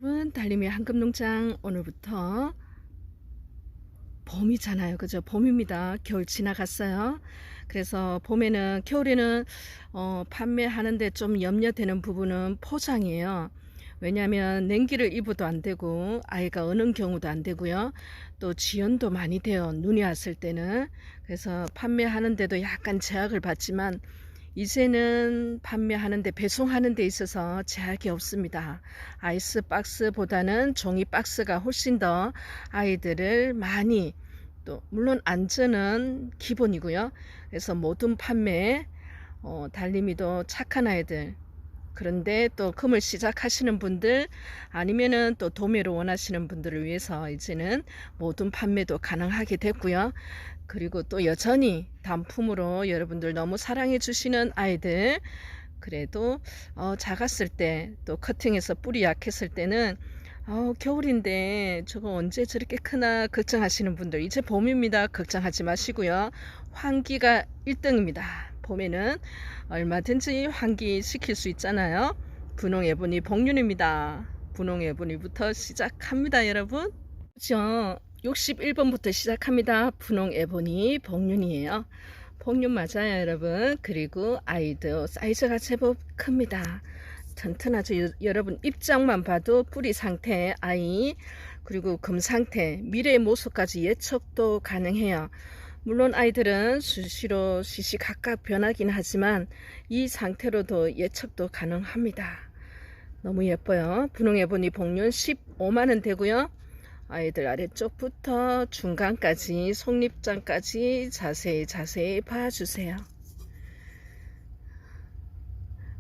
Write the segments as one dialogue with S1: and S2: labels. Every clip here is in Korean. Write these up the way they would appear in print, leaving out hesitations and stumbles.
S1: 여러분, 달림이 황금농장 오늘부터 봄이잖아요. 그죠? 봄입니다. 겨울 지나갔어요. 그래서 봄에는, 겨울에는 판매하는데 좀 염려되는 부분은 포장이에요. 왜냐하면 냉기를 입어도 안 되고 아이가 어는 경우도 안 되고요. 또 지연도 많이 돼요. 눈이 왔을 때는. 그래서 판매하는데도 약간 제약을 받지만 이제는 판매하는데, 배송하는 데 있어서 제약이 없습니다. 아이스 박스보다는 종이 박스가 훨씬 더 아이들을 많이, 또 물론 안전은 기본이고요. 그래서 모든 판매, 달림이도 착한 아이들, 그런데 또 금을 시작하시는 분들, 아니면은 또 도매로 원하시는 분들을 위해서 이제는 모든 판매도 가능하게 됐고요. 그리고 또 여전히 단품으로 여러분들 너무 사랑해 주시는 아이들, 그래도 작았을 때, 또 커팅해서 뿌리 약했을 때는 겨울인데 저거 언제 저렇게 크나 걱정하시는 분들, 이제 봄입니다. 걱정하지 마시고요. 환기가 1등입니다. 봄에는 얼마든지 환기 시킬 수 있잖아요. 분홍 에보니 복륜입니다. 분홍 에보니부터 시작합니다, 여러분. 그죠? 61번부터 시작합니다. 분홍 에보니 복륜이에요. 복륜 맞아요, 여러분. 그리고 아이도 사이즈가 제법 큽니다. 튼튼하죠. 여러분 입장만 봐도 뿌리 상태, 아이, 그리고 금 상태, 미래의 모습까지 예측도 가능해요. 물론 아이들은 수시로 시시각각 변하긴 하지만 이 상태로도 예측도 가능합니다. 너무 예뻐요. 분홍 에보니 복륜 15만원 되고요. 아이들 아래쪽부터 중간까지, 속립장까지 자세히 봐주세요.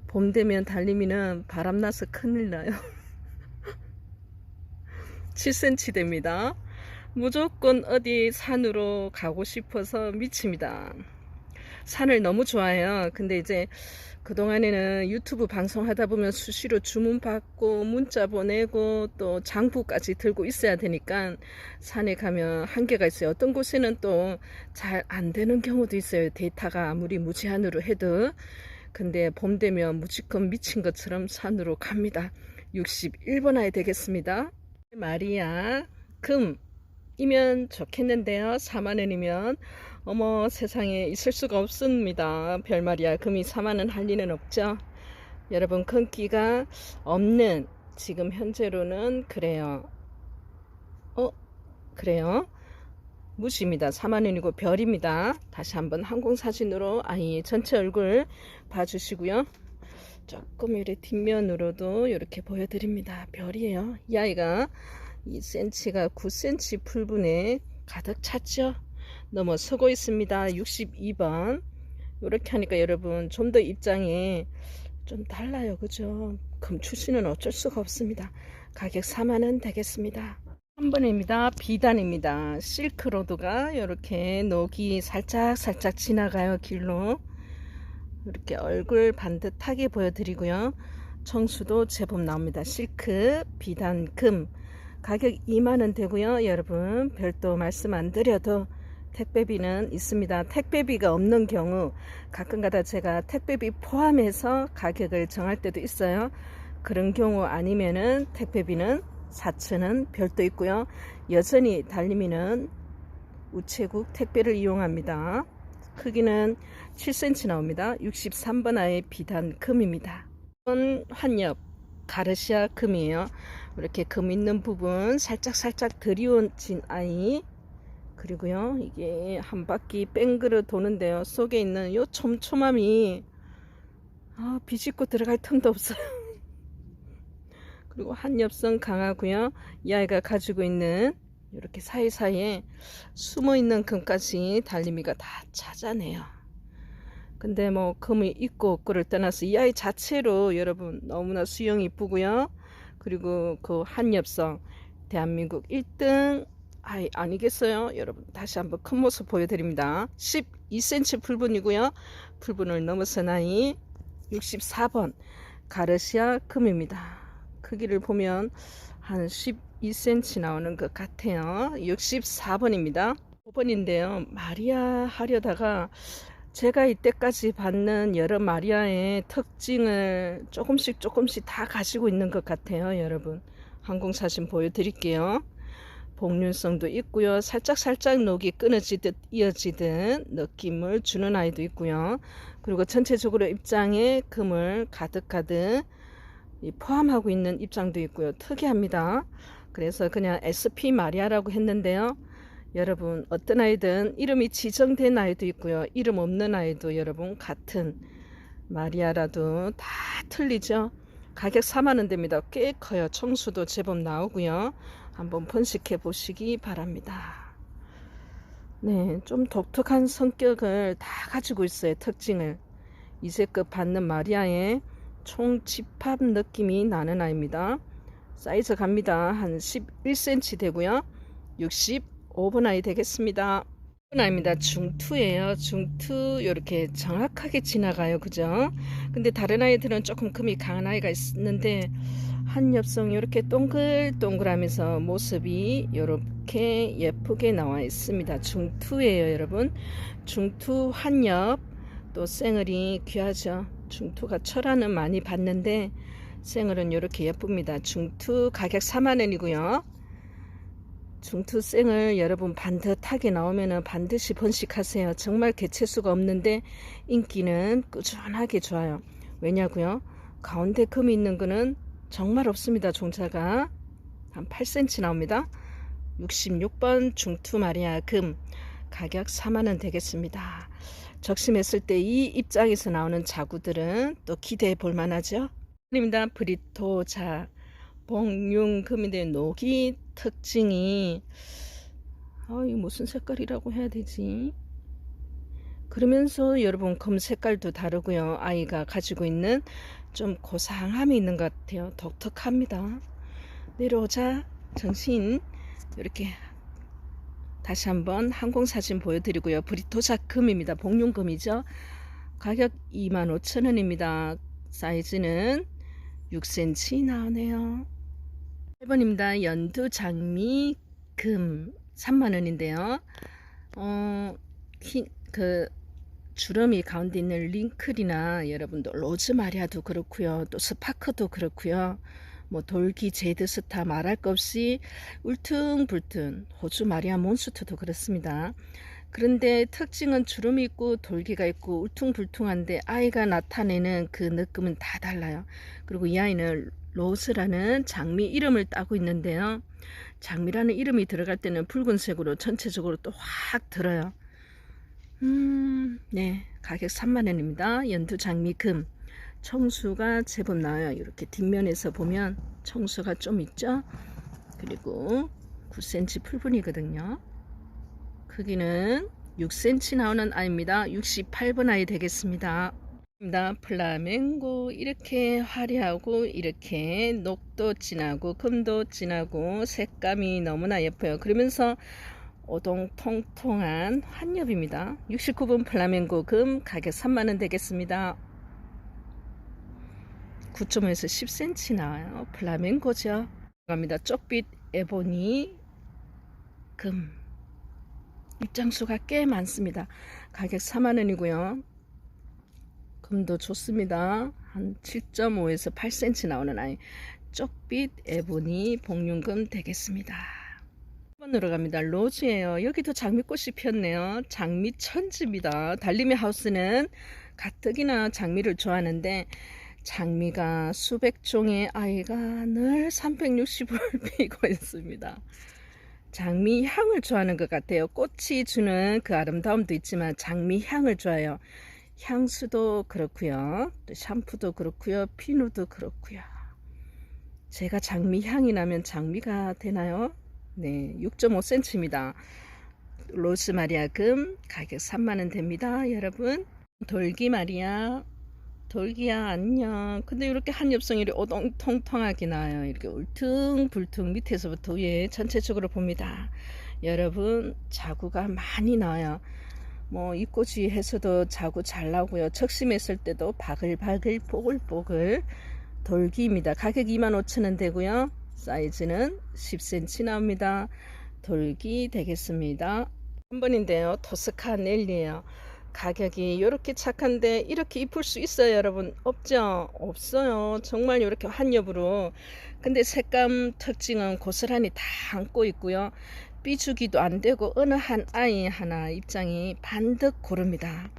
S1: 봄 되면 달림이는 바람나서 큰일 나요. 7cm 됩니다. 무조건 어디 산으로 가고 싶어서 미칩니다. 산을 너무 좋아해요. 근데 이제 그동안에는 유튜브 방송하다 보면 수시로 주문 받고 문자 보내고 또 장부까지 들고 있어야 되니까 산에 가면 한계가 있어요. 어떤 곳에는 또 잘 안 되는 경우도 있어요. 데이터가 아무리 무제한으로 해도. 근데 봄 되면 무조건 미친 것처럼 산으로 갑니다. 61번 아이 되겠습니다. 마리아 금이면 좋겠는데요. 4만원이면 어머, 세상에 있을 수가 없습니다. 별마리아 금이 4만원 할 리는 없죠. 여러분, 금기가 없는, 지금 현재로는 그래요. 그래요. 무시입니다. 4만원이고 별입니다. 다시 한번 항공사진으로 아이 전체 얼굴 봐주시고요. 조금 이렇게 뒷면으로도 이렇게 보여드립니다. 별이에요. 이 아이가 2cm가 9cm 풀분에 가득 찼죠. 넘어서고 있습니다. 62번. 이렇게 하니까 여러분 좀 더 입장이 좀 달라요. 그죠? 금 출시는 어쩔 수가 없습니다. 가격 4만원 되겠습니다. 3번입니다. 비단입니다. 실크로드가 이렇게 녹이 살짝 지나가요. 길로. 이렇게 얼굴 반듯하게 보여드리고요. 청수도 제법 나옵니다. 실크 비단 금 가격 2만원 되고요. 여러분 별도 말씀 안 드려도 택배비는 있습니다. 택배비가 없는 경우 가끔가다 제가 택배비 포함해서 가격을 정할 때도 있어요. 그런 경우 아니면은 택배비는 4,000원 별도 있고요. 여전히 달림이는 우체국 택배를 이용합니다. 크기는 7cm 나옵니다. 63번 아이 비단 금입니다. 이건 환엽 가르시아 금이에요. 이렇게 금 있는 부분 살짝 드리워진 아이, 그리고요 이게 한 바퀴 뺑그려 도는데요, 속에 있는 요 촘촘함이 비집고 들어갈 틈도 없어요. 그리고 한엽성 강하고요. 이 아이가 가지고 있는 이렇게 사이사이에 숨어있는 금까지 달림이가 다 찾아내요. 근데 뭐 금이 있고 없고를 떠나서 이 아이 자체로 여러분 너무나 수영이 이쁘고요. 그리고 그 한엽성 대한민국 1등 아이 아니겠어요? 여러분 다시 한번 큰 모습 보여드립니다. 12cm 풀분이고요. 풀분을 넘어선 아이 64번 가르시아 금입니다. 크기를 보면 한 12cm 나오는 것 같아요. 64번입니다. 5번인데요. 마리아 하려다가 제가 이때까지 받는 여러 마리아의 특징을 조금씩 다 가지고 있는 것 같아요. 여러분, 항공사진 보여드릴게요. 복륜성도 있고요. 살짝 녹이 끊어지듯 이어지듯 느낌을 주는 아이도 있고요. 그리고 전체적으로 입장에 금을 가득 포함하고 있는 입장도 있고요. 특이합니다. 그래서 그냥 SP 마리아라고 했는데요. 여러분, 어떤 아이든 이름이 지정된 아이도 있고요. 이름 없는 아이도 여러분 같은 마리아라도 다 틀리죠. 가격 4만원대입니다. 꽤 커요. 청수도 제법 나오고요. 한번 번식해 보시기 바랍니다. 네, 좀 독특한 성격을 다 가지고 있어요. 특징을. 이세급 받는 마리아의 총 집합 느낌이 나는 아이입니다. 사이즈 갑니다. 한 11cm 되고요. 65번 아이 되겠습니다. 5번 아이입니다. 중투예요. 중투 이렇게 정확하게 지나가요. 그죠? 근데 다른 아이들은 조금 금이 강한 아이가 있는데 한 엽성 이렇게 동글동글하면서 모습이 이렇게 예쁘게 나와 있습니다. 중투예요. 여러분, 중투 한엽. 또 생얼이 귀하죠. 중투가 철화는 많이 봤는데 생얼은 이렇게 예쁩니다. 중투 가격 4만원이고요. 중투 생을 여러분 반듯하게 나오면 반드시 번식하세요. 정말 개체수가 없는데 인기는 꾸준하게 좋아요. 왜냐고요? 가운데 금이 있는 거는 정말 없습니다. 종자가 한 8cm 나옵니다. 66번 중투 마리아 금 가격 4만원 되겠습니다. 적심했을 때 이 입장에서 나오는 자구들은 또 기대해 볼 만하죠. 입니다. 브리토자 복륜금인데 녹이 특징이 이거 무슨 색깔이라고 해야 되지? 그러면서 여러분 금 색깔도 다르고요. 아이가 가지고 있는 좀 고상함이 있는 것 같아요. 독특합니다. 내려오자 정신 이렇게 다시 한번 항공사진 보여드리고요. 브리토자 금입니다. 복륜금이죠. 가격 25,000원입니다. 사이즈는 6cm 나오네요. 1번입니다. 연두 장미 금 3만원인데요. 주름이 가운데 있는 링클이나 여러분도 로즈 마리아도 그렇고요. 또 스파크도 그렇고요. 뭐 돌기 제드스타 말할 것 없이 울퉁불퉁 호주 마리아 몬스터도 그렇습니다. 그런데 특징은 주름이 있고 돌기가 있고 울퉁불퉁한데 아이가 나타내는 그 느낌은 다 달라요. 그리고 이 아이는 로즈라는 장미 이름을 따고 있는데요. 장미라는 이름이 들어갈 때는 붉은색으로 전체적으로 또 확 들어요. 네, 가격 3만원입니다. 연두 장미 금 청수가 제법 나와요. 이렇게 뒷면에서 보면 청수가 좀 있죠. 그리고 9cm 풀분이거든요. 크기는 6cm 나오는 아이입니다. 68번 아이 되겠습니다. 플라멩고 이렇게 화려하고 이렇게 녹도 진하고 금도 진하고 색감이 너무나 예뻐요. 그러면서 오동통통한 한엽입니다. 69번 플라멩고 금 가격 3만원 되겠습니다. 9.5에서 10cm 나와요. 플라멩고죠. 갑니다. 쪽빛 에보니 금 입장수가 꽤 많습니다. 가격 4만원이고요. 금도 좋습니다. 한 7.5에서 8cm 나오는 아이 쪽빛 에보니 복륜금 되겠습니다. 1번으로 갑니다. 로즈예요. 여기도 장미꽃이 폈네요. 장미 천지입니다. 달림의 하우스는 가뜩이나 장미를 좋아하는데 장미가 수백 종의 아이가 늘 360을 피고 있습니다. 장미 향을 좋아하는 것 같아요. 꽃이 주는 그 아름다움도 있지만 장미 향을 좋아해요. 향수도 그렇고요. 또 샴푸도 그렇고요. 피누도 그렇고요. 제가 장미 향이 나면 장미가 되나요? 네, 6.5cm입니다. 로즈 마리아 금 가격 3만원 됩니다. 여러분, 돌기 마리아 돌기야 안녕. 근데 이렇게 한 엽성이 오동통통하게 나와요. 이렇게 울퉁불퉁 밑에서부터 위에 전체적으로 봅니다. 여러분 자구가 많이 나와요. 뭐 입꼬지 해서도 자구 잘 나오고요. 적심했을 때도 바글바글 뽀글뽀글 돌기입니다. 가격 25,000원 되고요. 사이즈는 10cm 나옵니다. 돌기 되겠습니다. 3번인데요. 토스카넬리에요. 가격이 이렇게 착한데 이렇게 이쁠 수 있어요 여러분? 없죠? 없어요. 정말 이렇게 한엽으로. 근데 색감 특징은 고스란히 다 안고 있고요. 삐죽이도 안 되고 어느 한 아이 하나 입장이 반득 고릅니다.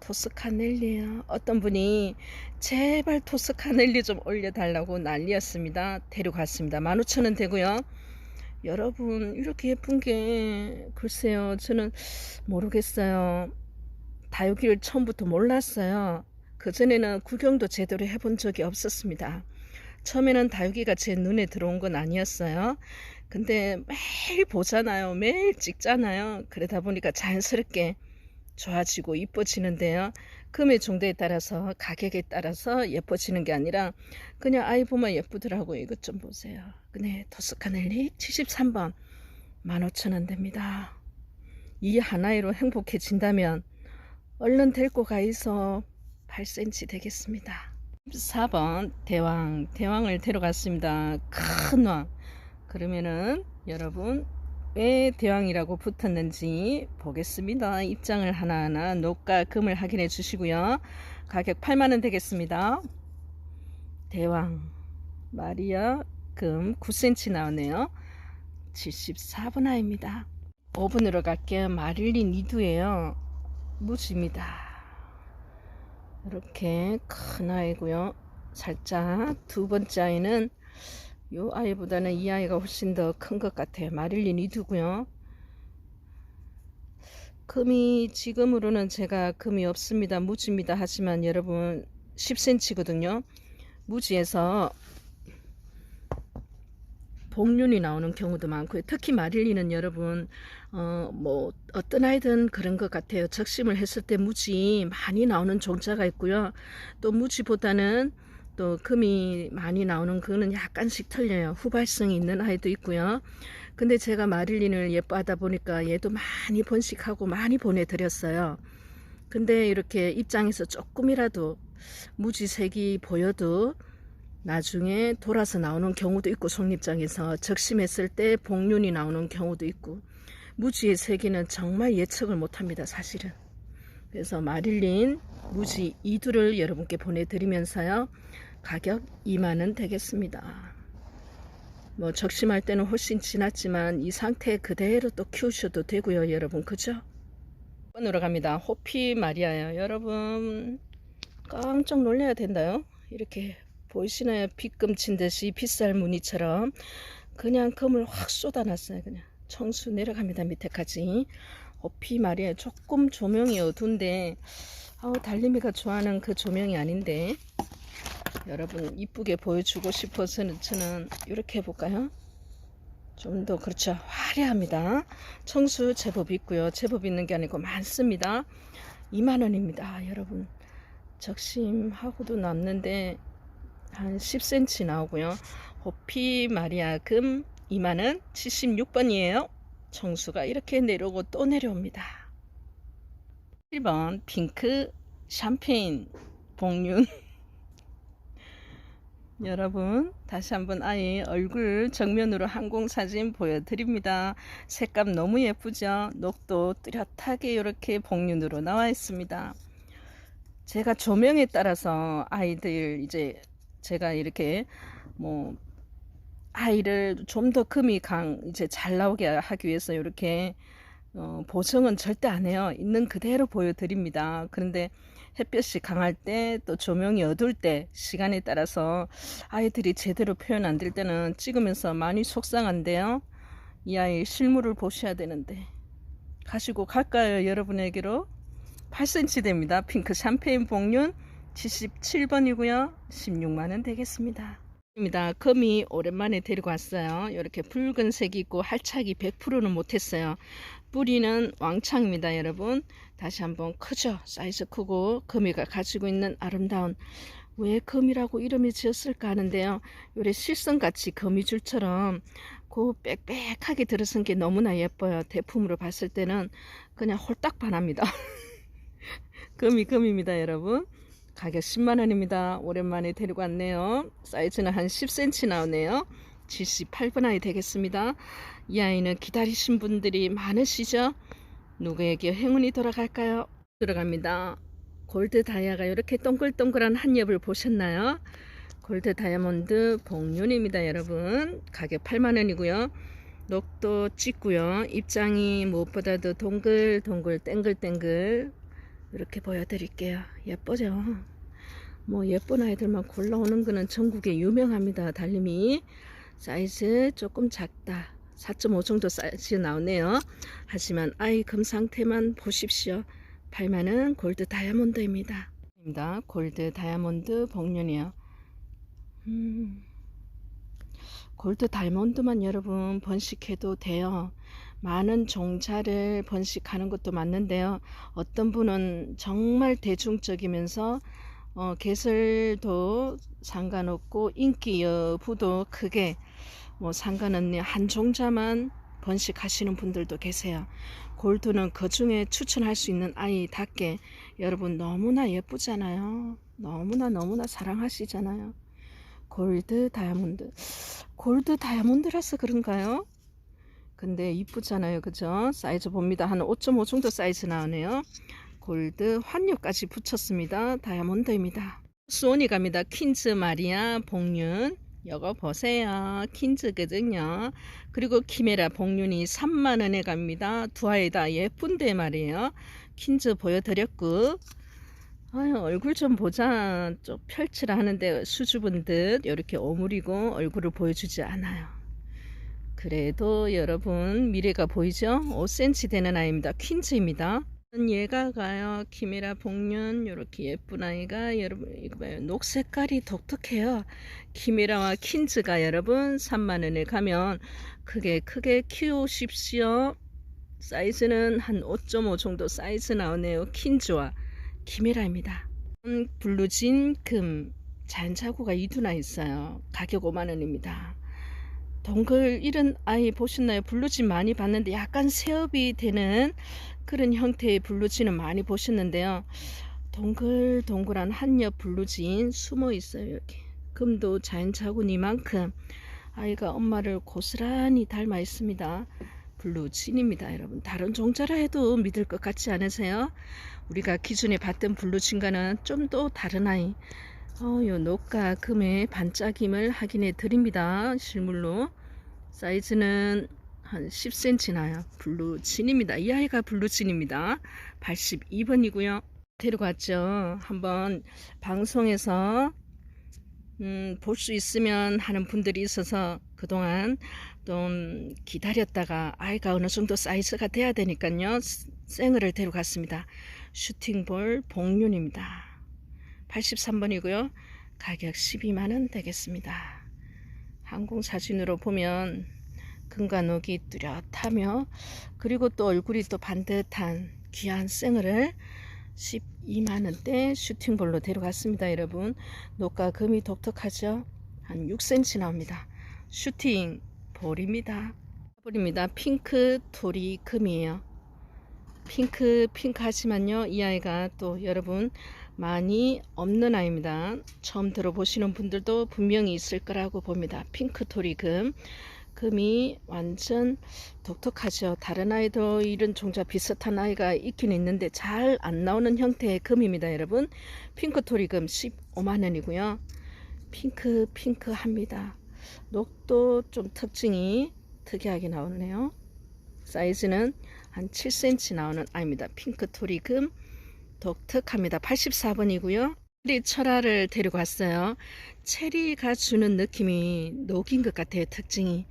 S1: 토스카넬리요. 어떤 분이 제발 토스카넬리 좀 올려달라고 난리였습니다. 데려갔습니다. 15,000원 되고요. 여러분 이렇게 예쁜 게 글쎄요 저는 모르겠어요. 다육이를 처음부터 몰랐어요. 그전에는 구경도 제대로 해본 적이 없었습니다. 처음에는 다육이가 제 눈에 들어온 건 아니었어요. 근데 매일 보잖아요. 매일 찍잖아요. 그러다 보니까 자연스럽게 좋아지고 이뻐지는데요. 금의 정도에 따라서 가격에 따라서 예뻐지는 게 아니라 그냥 아이 보면 예쁘더라고요. 이것 좀 보세요. 네, 토스카넬리 73번 15,000원 됩니다. 이 하나로 행복해진다면 얼른 데리고 가이소. 8cm 되겠습니다. 14번 대왕을 데려갔습니다. 큰 왕. 그러면은 여러분 왜 대왕이라고 붙었는지 보겠습니다. 입장을 하나하나 녹과 금을 확인해 주시고요. 가격 8만원 되겠습니다. 대왕 마리아 금 9cm 나오네요. 74번 아입니다. 5번으로 갈게요. 마릴린 이두예요. 무지입니다. 이렇게 큰 아이고요. 살짝 두 번째 아이는 이 아이보다는 이 아이가 훨씬 더 큰 것 같아요. 마릴린 이두고요. 금이 지금으로는 제가 금이 없습니다. 무지입니다. 하지만 여러분 10cm거든요. 무지에서 복륜이 나오는 경우도 많고요. 특히 마릴린은 여러분 뭐 어떤 아이든 그런 것 같아요. 적심을 했을 때 무지 많이 나오는 종자가 있고요. 또 무지보다는 또 금이 많이 나오는 그거는 약간씩 틀려요. 후발성이 있는 아이도 있고요. 근데 제가 마릴린을 예뻐하다 보니까 얘도 많이 번식하고 많이 보내드렸어요. 근데 이렇게 입장에서 조금이라도 무지색이 보여도 나중에 돌아서 나오는 경우도 있고, 속립장에서 적심했을 때 복륜이 나오는 경우도 있고, 무지의 세기는 정말 예측을 못합니다. 사실은. 그래서 마릴린 무지 이두를 여러분께 보내드리면서요, 가격 2만원 되겠습니다. 뭐 적심할 때는 훨씬 지났지만 이 상태 그대로 또 키우셔도 되고요. 여러분 그죠? 1번으로 갑니다. 호피 마리아요. 여러분 깜짝 놀라야 된다요. 이렇게 보이시나요? 빗금 친 듯이 빗살 무늬처럼 그냥 금을 확 쏟아놨어요. 그냥 청수 내려갑니다. 밑에까지. 호피 마리아 조금 조명이 어두운데 달림이가 좋아하는 그 조명이 아닌데 여러분 이쁘게 보여주고 싶어서 저는 이렇게 해볼까요? 좀 더 그렇죠. 화려합니다. 청수 제법 있고요. 제법 있는 게 아니고 많습니다. 2만원입니다. 여러분 적심하고도 남는데 한 10cm 나오고요. 호피 마리아 금 2만원 76번이에요. 청수가 이렇게 내려오고 또 내려옵니다. 1번 핑크 샴페인 복륜. 여러분 다시 한번 아이 얼굴 정면으로 항공사진 보여드립니다. 색감 너무 예쁘죠? 녹도 뚜렷하게 이렇게 복륜으로 나와 있습니다. 제가 조명에 따라서 아이들 이제 제가 이렇게 뭐 아이를 좀 더 금이 이제 잘 나오게 하기 위해서 이렇게 보정은 절대 안 해요. 있는 그대로 보여드립니다. 그런데 햇볕이 강할 때 또 조명이 어두울 때 시간에 따라서 아이들이 제대로 표현 안 될 때는 찍으면서 많이 속상한데요. 이 아이 실물을 보셔야 되는데 가지고 갈까요? 여러분에게로 8cm 됩니다. 핑크 샴페인 복륜 77번이고요. 16만원 되겠습니다. 금이 오랜만에 데리고 왔어요. 이렇게 붉은색이 있고 활착이 100%는 못했어요. 뿌리는 왕창입니다. 여러분 다시 한번 크죠? 사이즈 크고 금이가 가지고 있는 아름다운, 왜 금이라고 이름이 지었을까 하는데요, 요래 실성같이 거미줄처럼 그 빽빽하게 들어선 게 너무나 예뻐요. 대품으로 봤을 때는 그냥 홀딱 반합니다. 금입니다. 여러분 가격 10만원입니다. 오랜만에 데리고 왔네요. 사이즈는 한 10cm 나오네요. 78번 아이 되겠습니다. 이 아이는 기다리신 분들이 많으시죠? 누구에게 행운이 돌아갈까요? 들어갑니다. 골드 다이아가 이렇게 동글동글한 한 엽을 보셨나요? 골드 다이아몬드 복륜입니다 여러분. 가격 8만원이고요 녹도 짙고요 입장이 무엇보다도 동글동글 땡글땡글 이렇게 보여드릴게요. 예쁘죠? 뭐 예쁜 아이들만 골라오는 거는 전국에 유명합니다. 달림이 사이즈 조금 작다. 4.5 정도 사이즈 나오네요. 하지만 아이 금 상태만 보십시오. 8만원 골드 다이아몬드입니다. 골드 다이아몬드 복륜이요. 골드 다이아몬드만 여러분 번식해도 돼요. 많은 종자를 번식하는 것도 맞는데요. 어떤 분은 정말 대중적이면서 개설도 상관없고 인기 여부도 크게 뭐 상관없는 한 종자만 번식하시는 분들도 계세요. 골드는 그 중에 추천할 수 있는 아이답게 여러분 너무나 예쁘잖아요. 너무나 사랑하시잖아요. 골드 다이아몬드. 골드 다이아몬드라서 그런가요? 근데 이쁘잖아요. 그죠? 사이즈 봅니다. 한 5.5 정도 사이즈 나오네요. 골드 환엽까지 붙였습니다. 다이아몬드입니다. 수온이 갑니다. 퀸즈 마리아 복륜. 이거 보세요. 퀸즈거든요. 그리고 키메라 복륜이 3만원에 갑니다. 두 아이 다 예쁜데 말이에요. 퀸즈 보여드렸고 아유, 얼굴 좀 보자. 좀 펼치라 하는데 수줍은 듯 이렇게 오므리고 얼굴을 보여주지 않아요. 그래도 여러분 미래가 보이죠? 5cm 되는 아이입니다. 퀸즈입니다. 얘가 가요. 키메라 복륜 이렇게 예쁜 아이가 여러분 이거 봐요. 녹 색깔이 독특해요. 키메라와 퀸즈가 여러분 3만원에 가면 크게 키우십시오. 사이즈는 한 5.5 정도 사이즈 나오네요. 퀸즈와 키메라입니다. 블루진 금 잔자구가 2두나 있어요. 가격 5만원입니다. 동글 이런 아이 보셨나요? 블루진 많이 봤는데 약간 새업이 되는 그런 형태의 블루진은 많이 보셨는데요. 동글동글한 한엽 블루진 숨어 있어요. 여기 금도 잔자구니만큼 아이가 엄마를 고스란히 닮아 있습니다. 블루진입니다. 여러분 다른 종자라 해도 믿을 것 같지 않으세요? 우리가 기존에 봤던 블루진과는 좀 더 다른 아이. 요 녹과 금의 반짝임을 확인해 드립니다. 실물로 사이즈는 한 10cm 나요. 블루진입니다. 이 아이가 블루진입니다. 82번이고요 데려갔죠. 한번 방송에서 볼 수 있으면 하는 분들이 있어서 그동안 좀 기다렸다가 아이가 어느 정도 사이즈가 돼야 되니까요 생을 데려갔습니다. 슈팅볼 복륜입니다. 83번이고요 가격 12만원 되겠습니다. 항공사진으로 보면 금과 녹이 뚜렷하며 그리고 또 얼굴이 또 반듯한 귀한 생을 12만원대 슈팅볼로 데려갔습니다. 여러분 녹과 금이 독특하죠. 한 6cm 나옵니다. 슈팅볼입니다. 핑크 토리 금이에요. 핑크 하지만요 이 아이가 또 여러분 많이 없는 아이입니다. 처음 들어보시는 분들도 분명히 있을 거라고 봅니다. 핑크 토리 금이 완전 독특하죠. 다른 아이도 이런 종자 비슷한 아이가 있긴 있는데 잘 안 나오는 형태의 금입니다. 여러분 핑크 토리 금 15만원이고요 핑크 합니다. 녹도 좀 특징이 특이하게 나오네요. 사이즈는 한 7cm 나오는 아이입니다. 핑크 토리 금 독특합니다. 84번이고요 체리 철화를 데리고 왔어요. 체리가 주는 느낌이 녹인 것 같아요. 특징이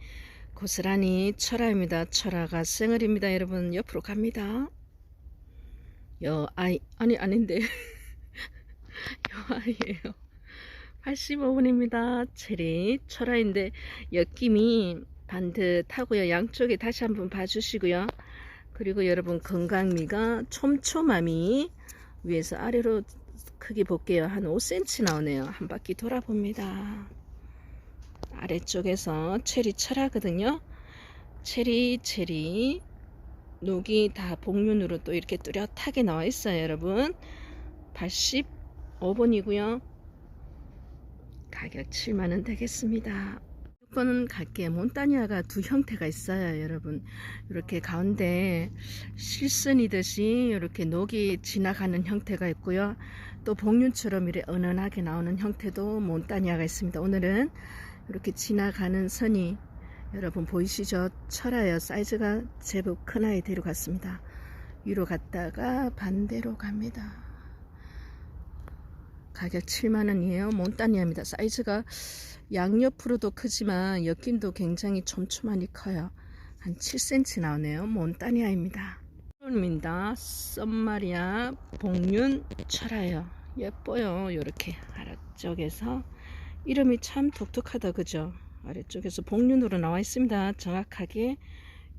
S1: 고스란히 철화입니다. 철화가 생얼입니다. 여러분 옆으로 갑니다. 요 아이 아닌데 요 아이예요. 85번입니다. 체리 철화인데 엮임이 반듯하고요. 양쪽에 다시 한번 봐주시고요. 그리고 여러분 건강미가 촘촘함이 위에서 아래로 크게 볼게요. 한 5cm 나오네요. 한 바퀴 돌아봅니다. 아래쪽에서 체리 철하거든요. 체리 녹이 다 복륜으로 또 이렇게 뚜렷하게 나와 있어요. 여러분 85번이고요 가격 7만원 되겠습니다. 번 갈게요. 몬타니아가 두 형태가 있어요, 여러분. 이렇게 가운데 실선이듯이 이렇게 녹이 지나가는 형태가 있고요. 또 복륜처럼 이렇게 은은하게 나오는 형태도 몬타니아가 있습니다. 오늘은 이렇게 지나가는 선이 여러분 보이시죠? 철화요. 사이즈가 제법 큰 아이 데려갔습니다. 위로 갔다가 반대로 갑니다. 가격 7만원이에요. 몬타니아입니다. 사이즈가 양옆으로도 크지만 옆김도 굉장히 촘촘하니 커요. 한 7cm 나오네요. 몬타니아입니다. 입니다. 썸마리아 복륜 철화요. 예뻐요. 이렇게 아래쪽에서 이름이 참 독특하다, 그죠? 아래쪽에서 복륜으로 나와 있습니다. 정확하게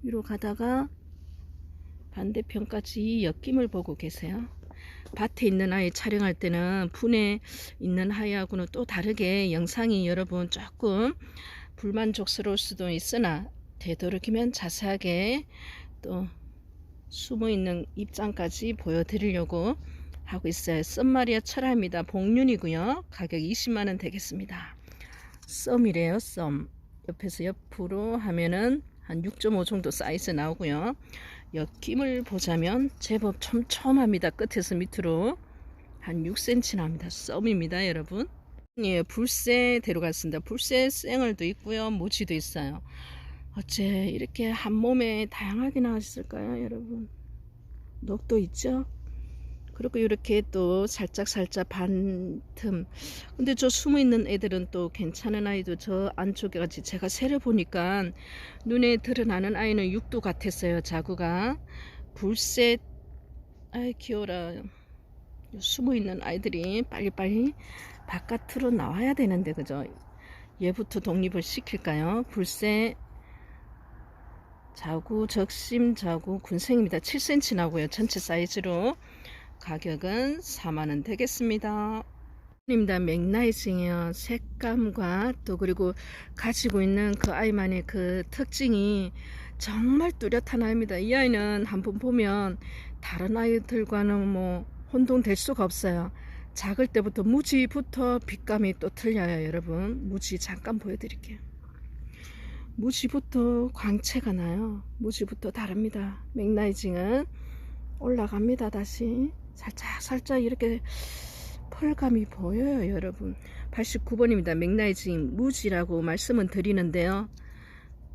S1: 위로 가다가 반대편까지 옆김을 보고 계세요. 밭에 있는 아이 촬영할 때는 분에 있는 아이하고는 또 다르게 영상이 여러분 조금 불만족스러울 수도 있으나 되도록이면 자세하게 또 숨어있는 입장까지 보여드리려고 하고 있어요. 썸마리아 철화입니다. 복륜이고요. 가격 20만원 되겠습니다. 썸이래요. 썸. 옆에서 옆으로 하면은 한 6.5 정도 사이즈 나오고요. 옆김을 보자면 제법 촘촘합니다. 끝에서 밑으로 한 6cm 나옵니다. 썸입니다, 여러분. 예, 불새 데려갔습니다. 불새 생얼도 있고요. 모지도 있어요. 어째 이렇게 한 몸에 다양하게 나왔을까요, 여러분? 녹도 있죠? 그리고 이렇게 또 살짝 반틈. 근데 저 숨어있는 애들은 또 괜찮은 아이도 저 안쪽에 같이 제가 세려 보니까 눈에 드러나는 아이는 6도 같았어요. 자구가. 불새. 아이 귀여워라. 숨어있는 아이들이 빨리빨리 바깥으로 나와야 되는데, 그죠? 얘부터 독립을 시킬까요? 불새 자구, 적심 자구, 군생입니다. 7cm 나고요. 전체 사이즈로. 가격은 4만원 되겠습니다. 입니다. 맥라이징이요. 색감과 또 그리고 가지고 있는 그 아이만의 그 특징이 정말 뚜렷한 아이입니다. 이 아이는 한번 보면 다른 아이들과는 뭐 혼동될 수가 없어요. 작을 때부터 무지부터 빛감이 또 틀려요. 여러분 무지 잠깐 보여드릴게요. 무지부터 광채가 나요. 무지부터 다릅니다. 맥라이징은 올라갑니다. 다시 살짝 이렇게 펄감이 보여요, 여러분. 89번입니다. 맥라이징 무지라고 말씀은 드리는데요.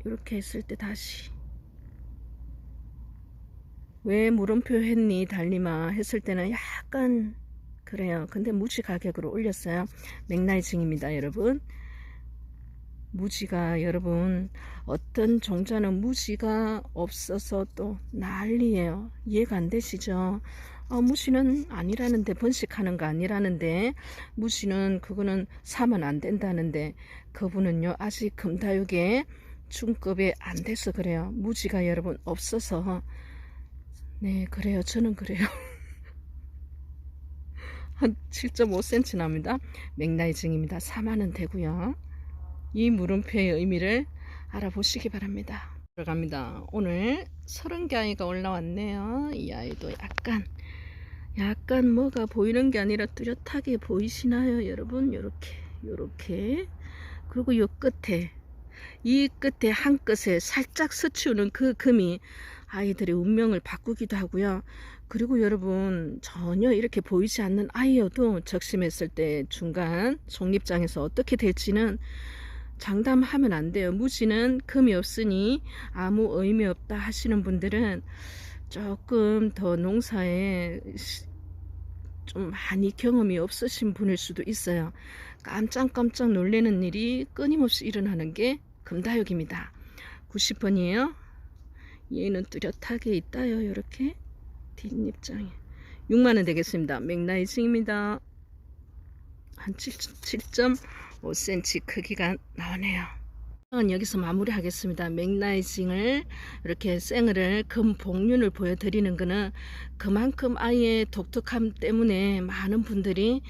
S1: 이렇게 했을 때 다시 왜 물음표 했니 달리마 했을 때는 약간 그래요. 근데 무지 가격으로 올렸어요. 맥라이징입니다, 여러분. 무지가 여러분 어떤 종자는 무지가 없어서 또 난리예요. 이해가 안 되시죠? 무지는 아니라는데, 번식하는 거 아니라는데, 무지는 그거는 사면 안 된다는데, 그분은요 아직 금다육에 중급에 안 돼서 그래요. 무지가 여러분 없어서. 네, 그래요. 저는 그래요. 한 7.5cm 나옵니다. 맥라이징입니다. 4만원 되고요. 이 물음표의 의미를 알아보시기 바랍니다. 들어갑니다. 오늘 30개 아이가 올라왔네요. 이 아이도 약간 뭐가 보이는 게 아니라 뚜렷하게 보이시나요, 여러분? 요렇게. 그리고 이 끝에 한 끝에 살짝 스치우는 그 금이 아이들의 운명을 바꾸기도 하고요. 그리고 여러분 전혀 이렇게 보이지 않는 아이여도 적심했을 때 중간 속립장에서 어떻게 될지는 장담하면 안 돼요. 무지는 금이 없으니 아무 의미 없다 하시는 분들은 조금 더 농사에 좀 많이 경험이 없으신 분일 수도 있어요. 깜짝 놀라는 일이 끊임없이 일어나는 게 금다육입니다. 90번이에요. 얘는 뚜렷하게 있다요. 이렇게 뒷입장에 6만원 되겠습니다. 맥라이징입니다. 한 7.5cm 크기가 나오네요. 여기서 마무리 하겠습니다. 맥라이징을 이렇게 생을 금 복륜을 보여드리는 거는 그만큼 아이의 독특함 때문에 많은 분들이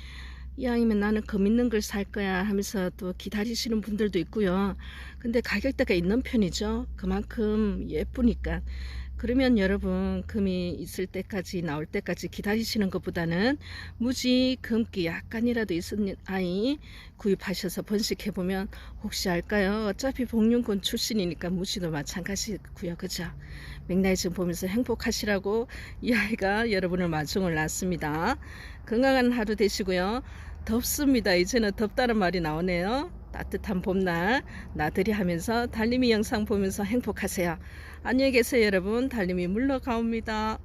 S1: 이 아이면 나는 금 있는 걸 살 거야 하면서 또 기다리시는 분들도 있고요. 근데 가격대가 있는 편이죠. 그만큼 예쁘니까. 그러면 여러분 금이 있을 때까지 나올 때까지 기다리시는 것보다는 무지 금기 약간이라도 있는 아이 구입하셔서 번식해보면 혹시 알까요? 어차피 복륜군 출신이니까 무지도 마찬가지고요. 그죠? 맥라이즘 보면서 행복하시라고 이 아이가 여러분을 마중을 놨습니다. 건강한 하루 되시고요. 덥습니다. 이제는 덥다는 말이 나오네요. 따뜻한 봄날 나들이 하면서 달림이 영상 보면서 행복하세요. 안녕히 계세요 여러분. 달림이 물러가옵니다.